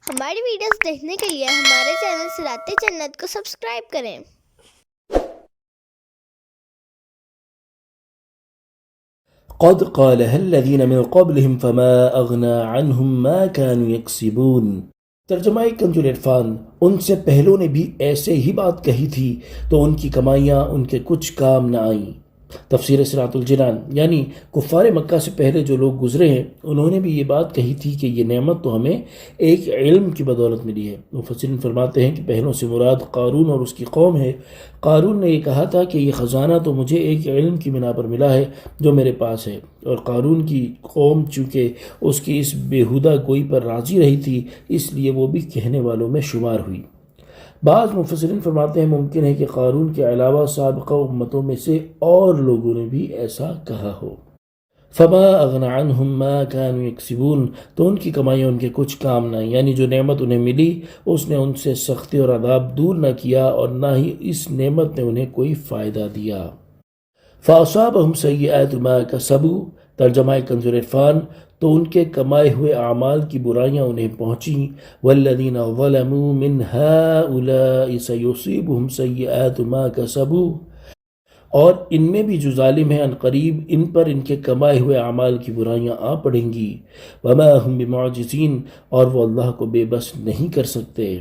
ہماری ویڈیوز دیکھنے کے لیے ہمارے چینل صراط جنت کو سبسکرائب کریں۔ قد قالها الذين من قبلهم فما اغنى عنهم ما كانوا يكسبون۔ ترجمہ کنز العرفان، ان سے پہلوں نے بھی ایسے ہی بات کہی تھی تو ان کی کمائیاں ان کے کچھ کام نہ آئیں۔ تفسیر صراط الجنان، یعنی کفار مکہ سے پہلے جو لوگ گزرے ہیں انہوں نے بھی یہ بات کہی تھی کہ یہ نعمت تو ہمیں ایک علم کی بدولت ملی ہے۔ مفسرین فرماتے ہیں کہ پہلوں سے مراد قارون اور اس کی قوم ہے۔ قارون نے یہ کہا تھا کہ یہ خزانہ تو مجھے ایک علم کی بنا پر ملا ہے جو میرے پاس ہے، اور قارون کی قوم چونکہ اس کی اس بیہودہ گوئی پر راضی رہی تھی اس لیے وہ بھی کہنے والوں میں شمار ہوئی۔ بعض مفسرین فرماتے ہیں ممکن ہے کہ قارون کے علاوہ سابقہ امتوں میں سے اور لوگوں نے بھی ایسا کہا ہو۔ فما اغنى عنهم ما كانوا يكسبون، تو ان کی کمائیاں ان کے کچھ کام نہ، یعنی جو نعمت انہیں ملی اس نے ان سے سختی اور عذاب دور نہ کیا اور نہ ہی اس نعمت نے انہیں کوئی فائدہ دیا۔ فاصابهم سیئات ما کسبوا، ترجمہ کنز العرفان، تو ان کے کمائے ہوئے اعمال کی برائیاں انہیں پہنچیں۔ والذین ظلموا من هؤلاء سیصیبهم سیئات ما کسبوا، اور ان میں بھی جو ظالم ہیں عنقریب ان پر ان کے کمائے ہوئے اعمال کی برائیاں آ پڑیں گی۔ وما هم بمعجزین، اور وہ اللہ کو بے بس نہیں کر سکتے۔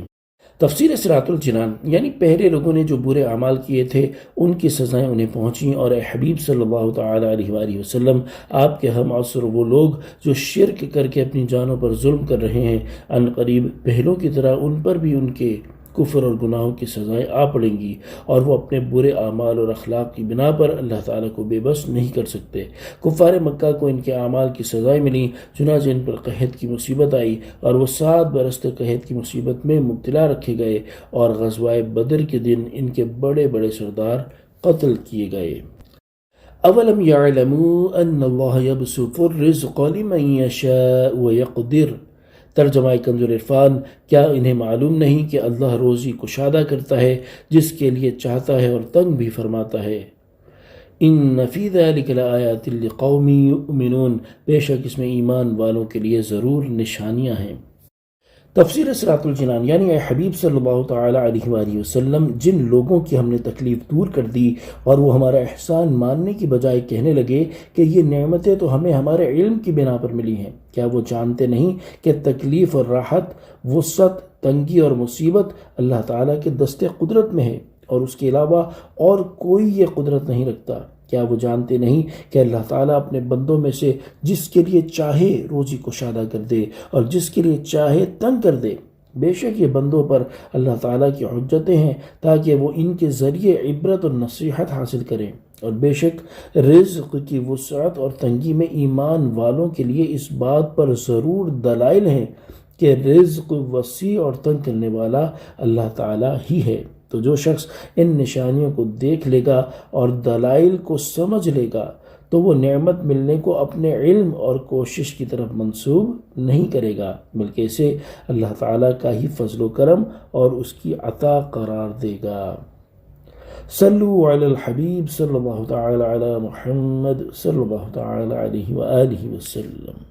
تفسیر صراط الجنان، یعنی پہلے لوگوں نے جو برے اعمال کیے تھے ان کی سزائیں انہیں پہنچیں، اور اے حبیب صلی اللہ تعالیٰ علیہ وآلہ وسلم، آپ کے ہم عصر وہ لوگ جو شرک کر کے اپنی جانوں پر ظلم کر رہے ہیں عنقریب پہلوں کی طرح ان پر بھی ان کے کفر اور گناہوں کی سزائیں آ پڑیں گی، اور وہ اپنے برے اعمال اور اخلاق کی بنا پر اللہ تعالیٰ کو بے بس نہیں کر سکتے۔ کفار مکہ کو ان کے اعمال کی سزائیں ملیں، چنانچہ ان پر قحط کی مصیبت آئی اور وہ 7 برس تک قحط کی مصیبت میں مبتلا رکھے گئے، اور غزوہ بدر کے دن ان کے بڑے بڑے سردار قتل کیے گئے۔ اولم يعلموا ان اللہ یبسط الرزق لمن یشاء ویقدر، ترجمہ کنز العرفان، کیا انہیں معلوم نہیں کہ اللہ روزی کشادہ کرتا ہے جس کے لیے چاہتا ہے اور تنگ بھی فرماتا ہے۔ ان فی ذلک لآیات لقوم یؤمنون، بے شک اس میں ایمان والوں کے لیے ضرور نشانیاں ہیں۔ تفسیر صراط الجنان، یعنی اے حبیب صلی اللہ تعالیٰ علیہ وآلہ وسلم، جن لوگوں کی ہم نے تکلیف دور کر دی اور وہ ہمارا احسان ماننے کی بجائے کہنے لگے کہ یہ نعمتیں تو ہمیں ہمارے علم کی بنا پر ملی ہیں، کیا وہ جانتے نہیں کہ تکلیف اور راحت، وسعت، تنگی اور مصیبت اللہ تعالیٰ کے دست قدرت میں ہے اور اس کے علاوہ اور کوئی یہ قدرت نہیں رکھتا؟ کیا وہ جانتے نہیں کہ اللہ تعالیٰ اپنے بندوں میں سے جس کے لیے چاہے روزی کشادہ کر دے اور جس کے لیے چاہے تنگ کر دے؟ بے شک یہ بندوں پر اللہ تعالیٰ کی حجتیں ہیں تاکہ وہ ان کے ذریعے عبرت اور نصیحت حاصل کریں، اور بے شک رزق کی وسعت اور تنگی میں ایمان والوں کے لیے اس بات پر ضرور دلائل ہیں کہ رزق وسیع اور تنگ کرنے والا اللہ تعالیٰ ہی ہے۔ تو جو شخص ان نشانیوں کو دیکھ لے گا اور دلائل کو سمجھ لے گا تو وہ نعمت ملنے کو اپنے علم اور کوشش کی طرف منسوب نہیں کرے گا، بلکہ اسے اللہ تعالیٰ کا ہی فضل و کرم اور اس کی عطا قرار دے گا۔ صلو علی الحبیب صلی اللہ تعالی علی محمد صلی اللہ تعالی علیہ وآلہ وسلم۔